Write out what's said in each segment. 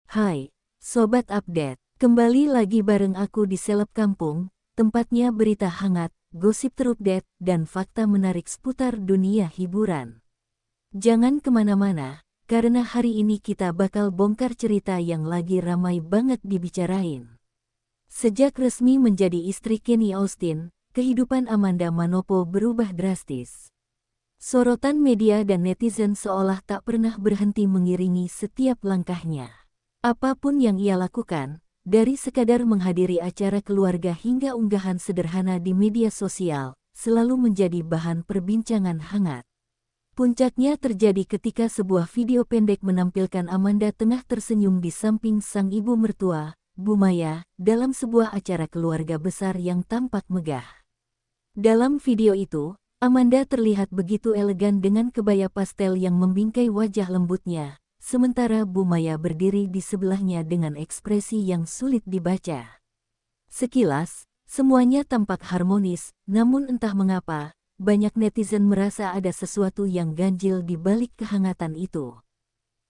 Hai, Sobat Update. Kembali lagi bareng aku di Seleb Kampung, tempatnya berita hangat, gosip terupdate, dan fakta menarik seputar dunia hiburan. Jangan kemana-mana, karena hari ini kita bakal bongkar cerita yang lagi ramai banget dibicarain. Sejak resmi menjadi istri Kenny Austin, kehidupan Amanda Manopo berubah drastis. Sorotan media dan netizen seolah tak pernah berhenti mengiringi setiap langkahnya. Apapun yang ia lakukan, dari sekadar menghadiri acara keluarga hingga unggahan sederhana di media sosial, selalu menjadi bahan perbincangan hangat. Puncaknya terjadi ketika sebuah video pendek menampilkan Amanda tengah tersenyum di samping sang ibu mertua, Bu Maya, dalam sebuah acara keluarga besar yang tampak megah. Dalam video itu, Amanda terlihat begitu elegan dengan kebaya pastel yang membingkai wajah lembutnya, sementara Bu Maya berdiri di sebelahnya dengan ekspresi yang sulit dibaca. Sekilas, semuanya tampak harmonis, namun entah mengapa, banyak netizen merasa ada sesuatu yang ganjil di balik kehangatan itu.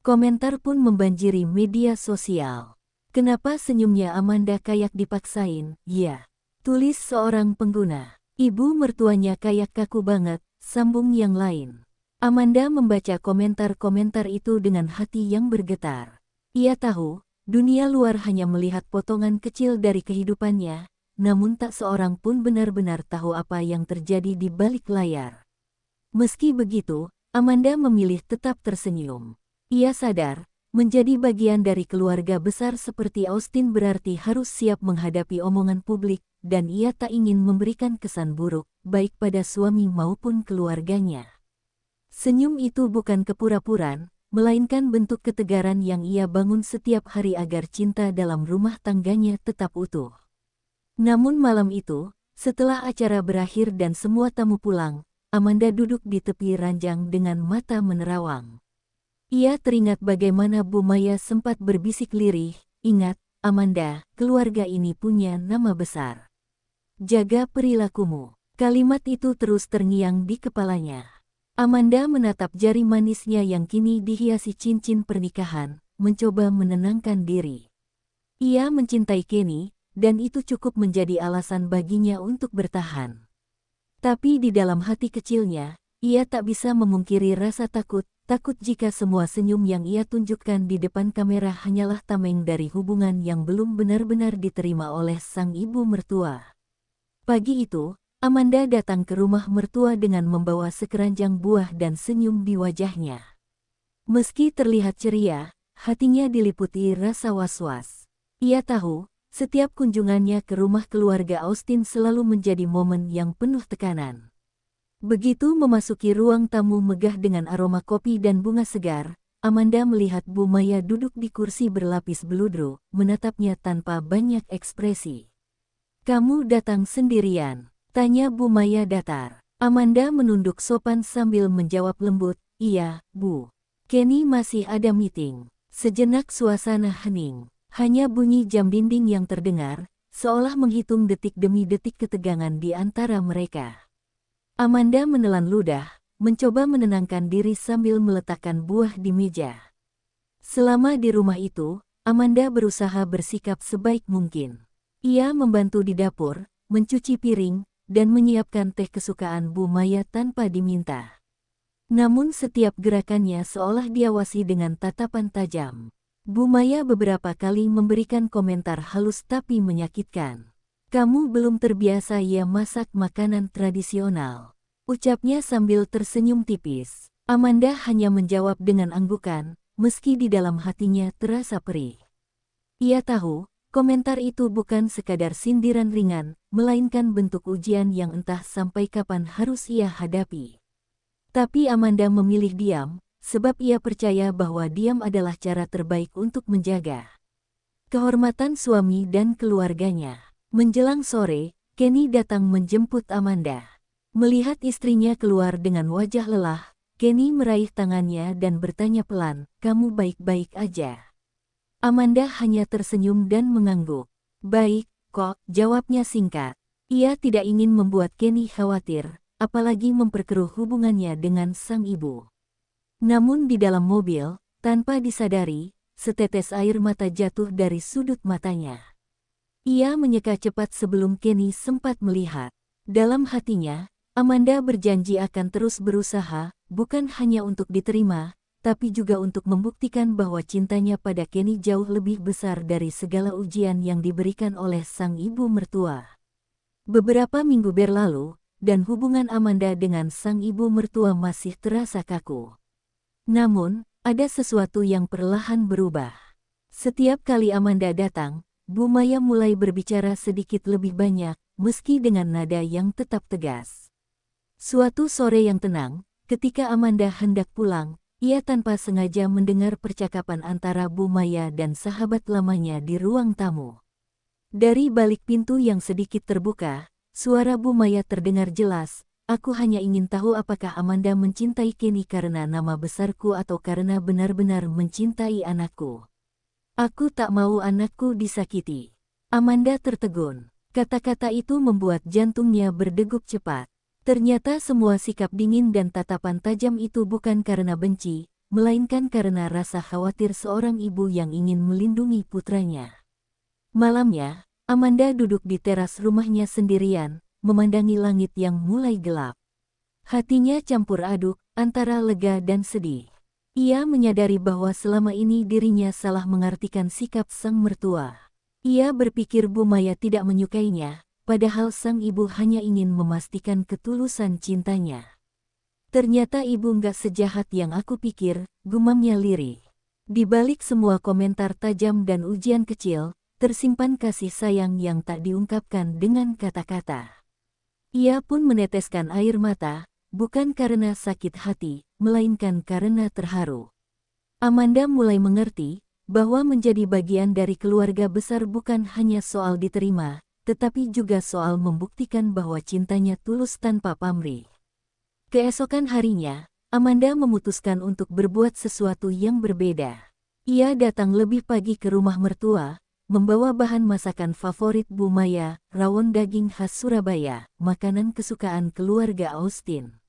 Komentar pun membanjiri media sosial. Kenapa senyumnya Amanda kayak dipaksain? Ya, tulis seorang pengguna. Ibu mertuanya kayak kaku banget, sambung yang lain. Amanda membaca komentar-komentar itu dengan hati yang bergetar. Ia tahu, dunia luar hanya melihat potongan kecil dari kehidupannya, namun tak seorang pun benar-benar tahu apa yang terjadi di balik layar. Meski begitu, Amanda memilih tetap tersenyum. Ia sadar, menjadi bagian dari keluarga besar seperti Austin berarti harus siap menghadapi omongan publik, dan ia tak ingin memberikan kesan buruk, baik pada suami maupun keluarganya. Senyum itu bukan kepura-puraan, melainkan bentuk ketegaran yang ia bangun setiap hari agar cinta dalam rumah tangganya tetap utuh. Namun malam itu, setelah acara berakhir dan semua tamu pulang, Amanda duduk di tepi ranjang dengan mata menerawang. Ia teringat bagaimana Bu Maya sempat berbisik lirih, "Ingat, Amanda, keluarga ini punya nama besar. Jaga perilakumu." Kalimat itu terus terngiang di kepalanya. Amanda menatap jari manisnya yang kini dihiasi cincin pernikahan, mencoba menenangkan diri. Ia mencintai Kenny, dan itu cukup menjadi alasan baginya untuk bertahan. Tapi di dalam hati kecilnya, ia tak bisa memungkiri rasa takut jika semua senyum yang ia tunjukkan di depan kamera hanyalah tameng dari hubungan yang belum benar-benar diterima oleh sang ibu mertua. Pagi itu, Amanda datang ke rumah mertua dengan membawa sekeranjang buah dan senyum di wajahnya. Meski terlihat ceria, hatinya diliputi rasa was-was. Ia tahu, setiap kunjungannya ke rumah keluarga Austin selalu menjadi momen yang penuh tekanan. Begitu memasuki ruang tamu megah dengan aroma kopi dan bunga segar, Amanda melihat Bu Maya duduk di kursi berlapis beludru, menatapnya tanpa banyak ekspresi. "Kamu datang sendirian?" tanya Bu Maya datar. Amanda menunduk sopan sambil menjawab lembut, "Iya, Bu. Kenny masih ada meeting." Sejenak suasana hening. Hanya bunyi jam dinding yang terdengar, seolah menghitung detik demi detik ketegangan di antara mereka. Amanda menelan ludah, mencoba menenangkan diri sambil meletakkan buah di meja. Selama di rumah itu, Amanda berusaha bersikap sebaik mungkin. Ia membantu di dapur, mencuci piring, dan menyiapkan teh kesukaan Bu Maya tanpa diminta. Namun setiap gerakannya seolah diawasi dengan tatapan tajam. Bu Maya beberapa kali memberikan komentar halus tapi menyakitkan. "Kamu belum terbiasa ya masak makanan tradisional," ucapnya sambil tersenyum tipis. Amanda hanya menjawab dengan anggukan, meski di dalam hatinya terasa perih. Ia tahu, komentar itu bukan sekadar sindiran ringan, melainkan bentuk ujian yang entah sampai kapan harus ia hadapi. Tapi Amanda memilih diam, sebab ia percaya bahwa diam adalah cara terbaik untuk menjaga kehormatan suami dan keluarganya. Menjelang sore, Kenny datang menjemput Amanda. Melihat istrinya keluar dengan wajah lelah, Kenny meraih tangannya dan bertanya pelan, "Kamu baik-baik aja?" Amanda hanya tersenyum dan mengangguk. "Baik, kok," jawabnya singkat. Ia tidak ingin membuat Kenny khawatir, apalagi memperkeruh hubungannya dengan sang ibu. Namun di dalam mobil, tanpa disadari, setetes air mata jatuh dari sudut matanya. Ia menyeka cepat sebelum Kenny sempat melihat. Dalam hatinya, Amanda berjanji akan terus berusaha, bukan hanya untuk diterima, tapi juga untuk membuktikan bahwa cintanya pada Kenny jauh lebih besar dari segala ujian yang diberikan oleh sang ibu mertua. Beberapa minggu berlalu, dan hubungan Amanda dengan sang ibu mertua masih terasa kaku. Namun, ada sesuatu yang perlahan berubah. Setiap kali Amanda datang, Bu Maya mulai berbicara sedikit lebih banyak, meski dengan nada yang tetap tegas. Suatu sore yang tenang, ketika Amanda hendak pulang, ia tanpa sengaja mendengar percakapan antara Bu Maya dan sahabat lamanya di ruang tamu. Dari balik pintu yang sedikit terbuka, suara Bu Maya terdengar jelas. Aku hanya ingin tahu apakah Amanda mencintai Kenny karena nama besarku atau karena benar-benar mencintai anakku. Aku tak mau anakku disakiti. Amanda tertegun. Kata-kata itu membuat jantungnya berdegup cepat. Ternyata semua sikap dingin dan tatapan tajam itu bukan karena benci, melainkan karena rasa khawatir seorang ibu yang ingin melindungi putranya. Malamnya, Amanda duduk di teras rumahnya sendirian, memandangi langit yang mulai gelap. Hatinya campur aduk, antara lega dan sedih. Ia menyadari bahwa selama ini dirinya salah mengartikan sikap sang mertua. Ia berpikir Bu Maya tidak menyukainya, padahal sang ibu hanya ingin memastikan ketulusan cintanya. Ternyata ibu nggak sejahat yang aku pikir, gumamnya lirih. Di balik semua komentar tajam dan ujian kecil, tersimpan kasih sayang yang tak diungkapkan dengan kata-kata. Ia pun meneteskan air mata, bukan karena sakit hati, melainkan karena terharu. Amanda mulai mengerti bahwa menjadi bagian dari keluarga besar bukan hanya soal diterima, tetapi juga soal membuktikan bahwa cintanya tulus tanpa pamrih. Keesokan harinya, Amanda memutuskan untuk berbuat sesuatu yang berbeda. Ia datang lebih pagi ke rumah mertua, membawa bahan masakan favorit Bu Maya, rawon daging khas Surabaya, makanan kesukaan keluarga Austin.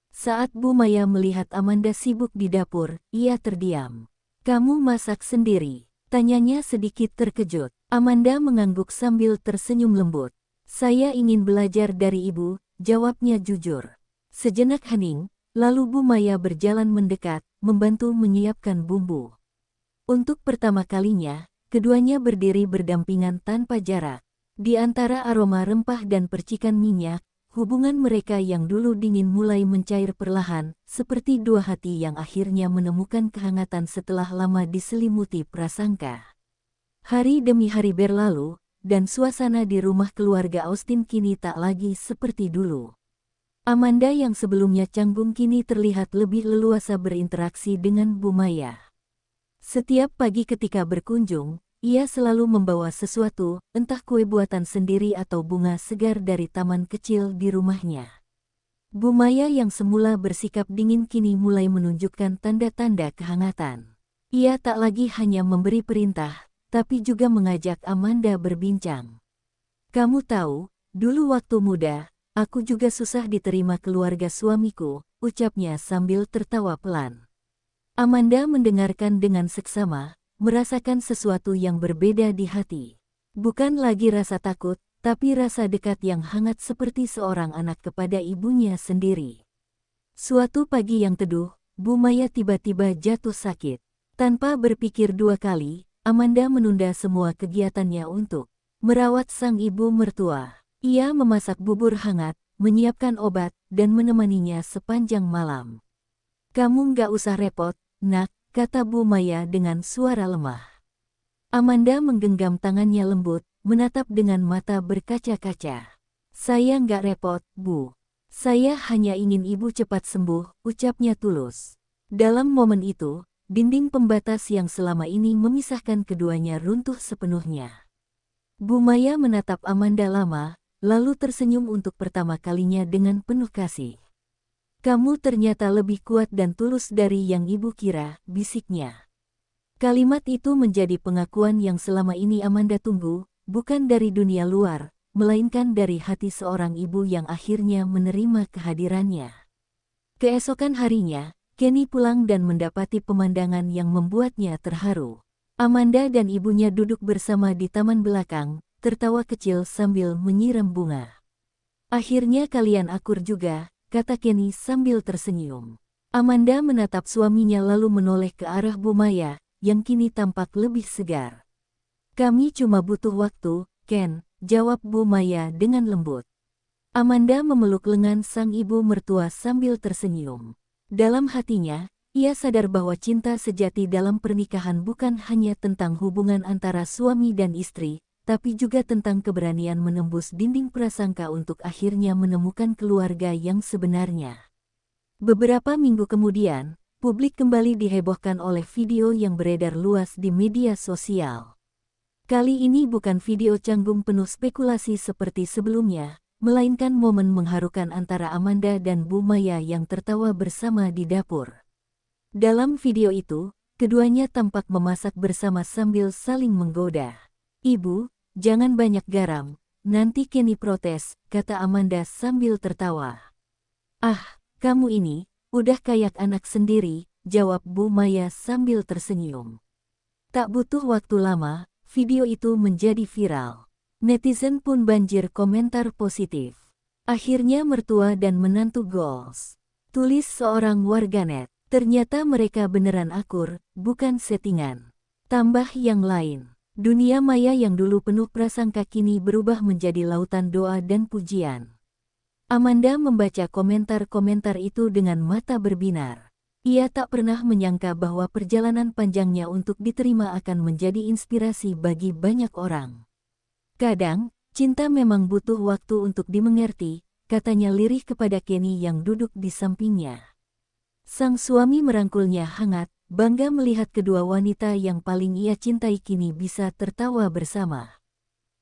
Saat Bu Maya melihat Amanda sibuk di dapur, ia terdiam. "Kamu masak sendiri?" tanyanya sedikit terkejut. Amanda mengangguk sambil tersenyum lembut. "Saya ingin belajar dari ibu," jawabnya jujur. Sejenak hening, lalu Bu Maya berjalan mendekat, membantu menyiapkan bumbu. Untuk pertama kalinya, keduanya berdiri berdampingan tanpa jarak. Di antara aroma rempah dan percikan minyak, hubungan mereka yang dulu dingin mulai mencair perlahan, seperti dua hati yang akhirnya menemukan kehangatan setelah lama diselimuti prasangka. Hari demi hari berlalu, dan suasana di rumah keluarga Austin kini tak lagi seperti dulu. Amanda yang sebelumnya canggung kini terlihat lebih leluasa berinteraksi dengan Bu Maya. Setiap pagi ketika berkunjung, ia selalu membawa sesuatu, entah kue buatan sendiri atau bunga segar dari taman kecil di rumahnya. Bu Maya yang semula bersikap dingin kini mulai menunjukkan tanda-tanda kehangatan. Ia tak lagi hanya memberi perintah, tapi juga mengajak Amanda berbincang. "Kamu tahu, dulu waktu muda, aku juga susah diterima keluarga suamiku," ucapnya sambil tertawa pelan. Amanda mendengarkan dengan seksama, merasakan sesuatu yang berbeda di hati. Bukan lagi rasa takut, tapi rasa dekat yang hangat seperti seorang anak kepada ibunya sendiri. Suatu pagi yang teduh, Bu Maya tiba-tiba jatuh sakit. Tanpa berpikir dua kali, Amanda menunda semua kegiatannya untuk merawat sang ibu mertua. Ia memasak bubur hangat, menyiapkan obat, dan menemaninya sepanjang malam. "Kamu nggak usah repot, Nak," kata Bu Maya dengan suara lemah. Amanda menggenggam tangannya lembut, menatap dengan mata berkaca-kaca. "Saya nggak repot, Bu. Saya hanya ingin ibu cepat sembuh," ucapnya tulus. Dalam momen itu, dinding pembatas yang selama ini memisahkan keduanya runtuh sepenuhnya. Bu Maya menatap Amanda lama, lalu tersenyum untuk pertama kalinya dengan penuh kasih. "Kamu ternyata lebih kuat dan tulus dari yang ibu kira," bisiknya. Kalimat itu menjadi pengakuan yang selama ini Amanda tunggu, bukan dari dunia luar, melainkan dari hati seorang ibu yang akhirnya menerima kehadirannya. Keesokan harinya, Kenny pulang dan mendapati pemandangan yang membuatnya terharu. Amanda dan ibunya duduk bersama di taman belakang, tertawa kecil sambil menyiram bunga. Akhirnya kalian akur juga, kata Kenny sambil tersenyum. Amanda menatap suaminya lalu menoleh ke arah Bu Maya, yang kini tampak lebih segar. Kami cuma butuh waktu, Ken, jawab Bu Maya dengan lembut. Amanda memeluk lengan sang ibu mertua sambil tersenyum. Dalam hatinya, ia sadar bahwa cinta sejati dalam pernikahan bukan hanya tentang hubungan antara suami dan istri, tapi juga tentang keberanian menembus dinding prasangka untuk akhirnya menemukan keluarga yang sebenarnya. Beberapa minggu kemudian, publik kembali dihebohkan oleh video yang beredar luas di media sosial. Kali ini bukan video canggung penuh spekulasi seperti sebelumnya, melainkan momen mengharukan antara Amanda dan Bu Maya yang tertawa bersama di dapur. Dalam video itu, keduanya tampak memasak bersama sambil saling menggoda. Ibu, jangan banyak garam, nanti Kenny protes, kata Amanda sambil tertawa. Ah, kamu ini, udah kayak anak sendiri, jawab Bu Maya sambil tersenyum. Tak butuh waktu lama, video itu menjadi viral. Netizen pun banjir komentar positif. Akhirnya mertua dan menantu goals. Tulis seorang warganet. Ternyata mereka beneran akur, bukan settingan. Tambah yang lain. Dunia maya yang dulu penuh prasangka kini berubah menjadi lautan doa dan pujian. Amanda membaca komentar-komentar itu dengan mata berbinar. Ia tak pernah menyangka bahwa perjalanan panjangnya untuk diterima akan menjadi inspirasi bagi banyak orang. Kadang, cinta memang butuh waktu untuk dimengerti, katanya lirih kepada Kenny yang duduk di sampingnya. Sang suami merangkulnya hangat, bangga melihat kedua wanita yang paling ia cintai kini bisa tertawa bersama.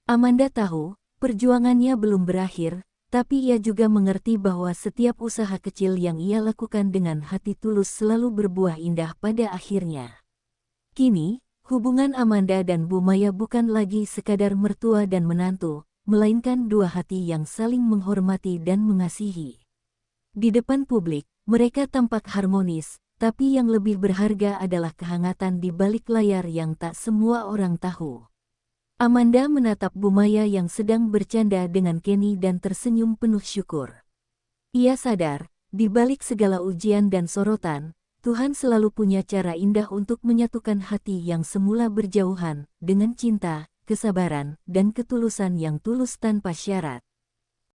Amanda tahu, perjuangannya belum berakhir, tapi ia juga mengerti bahwa setiap usaha kecil yang ia lakukan dengan hati tulus selalu berbuah indah pada akhirnya. Kini, hubungan Amanda dan Bu Maya bukan lagi sekadar mertua dan menantu, melainkan dua hati yang saling menghormati dan mengasihi. Di depan publik, mereka tampak harmonis, tapi yang lebih berharga adalah kehangatan di balik layar yang tak semua orang tahu. Amanda menatap Bu Maya yang sedang bercanda dengan Kenny dan tersenyum penuh syukur. Ia sadar, di balik segala ujian dan sorotan, Tuhan selalu punya cara indah untuk menyatukan hati yang semula berjauhan, dengan cinta, kesabaran, dan ketulusan yang tulus tanpa syarat.